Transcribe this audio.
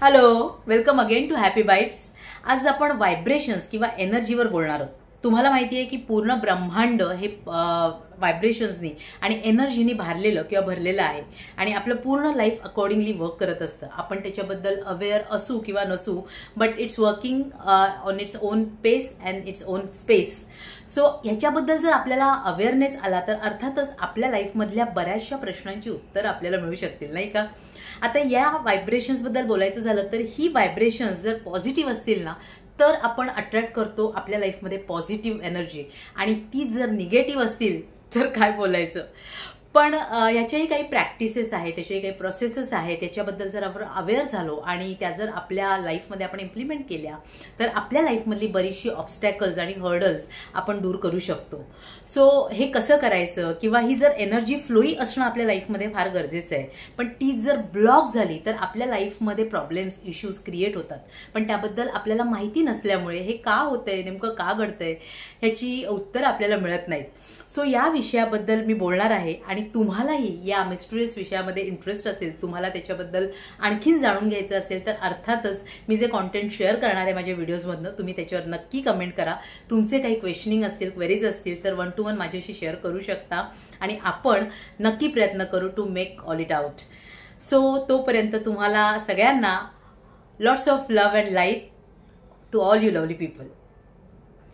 Hello, welcome again to Happy Bites. आज आपण vibrations किंवा एनर्जीवर बोलणार आहोत. तुम्हाला माहिती आहे की पूर्ण ब्रह्मांड हे व्हायब्रेशन्सनी आणि एनर्जीनी भारलेलं किंवा भरलेलं आहे आणि आपलं पूर्ण लाईफ अकॉर्डिंगली वर्क करत असतं. आपण त्याच्याबद्दल अवेअर असू किंवा नसू, but it's working on its own pace and its own space. So ह्याच्याबद्दल जर आपल्याला अवेअरनेस आला तर अर्थातच आपल्या लाईफमधल्या बऱ्याचशा प्रश्नांची उत्तर आपल्याला मिळू शकतील, नाही का? आता या व्हायब्रेशन्स बद्दल बोलायचं झालं तर ही व्हायब्रेशन्स जर पॉझिटिव्ह असतील ना तर आपण अट्रॅक्ट करतो आपल्या लाईफमध्ये पॉझिटिव्ह एनर्जी, आणि ती जर निगेटिव्ह असतील तर काय बोलायचं. पण याच्याही काही प्रॅक्टिसेस आहेत, त्याच्याही काही प्रोसेसेस आहेत. त्याच्याबद्दल जर आपण अवेअर झालो आणि त्या जर आपल्या लाईफमध्ये आपण इम्प्लिमेंट केल्या तर आपल्या लाईफमधली बरीचशी ऑब्स्टॅकल्स आणि हर्डल्स आपण दूर करू शकतो. सो हे कसं करायचं, किंवा ही जर एनर्जी फ्लोई असणं आपल्या लाईफमध्ये फार गरजेचं आहे. पण ती जर ब्लॉक झाली तर आपल्या लाईफमध्ये प्रॉब्लेम्स, इश्यूज क्रिएट होतात. पण त्याबद्दल आपल्याला माहिती नसल्यामुळे हे का होतंय, नेमकं का घडतंय, ह्याची उत्तर आपल्याला मिळत नाहीत. सो या विषयाबद्दल मी बोलणार आहे आणि तुम्हालाही या मिस्टरीज विषयामध्ये इंटरेस्ट असेल, तुम्हाला त्याच्याबद्दल आणखीन जाणून घ्यायचं असेल तर अर्थातच मी जे कॉन्टेंट शेअर करणार आहे माझ्या व्हिडिओजमधनं, तुम्ही त्याच्यावर नक्की कमेंट करा. तुमचे काही क्वेश्चनिंग असतील, क्वेरीज असतील तर 1 to 1 माझ्याशी शेअर करू शकता आणि आपण नक्की प्रयत्न करू to make all it out. So तोपर्यंत तुम्हाला सगळ्यांना lots of love and light to all you lovely people.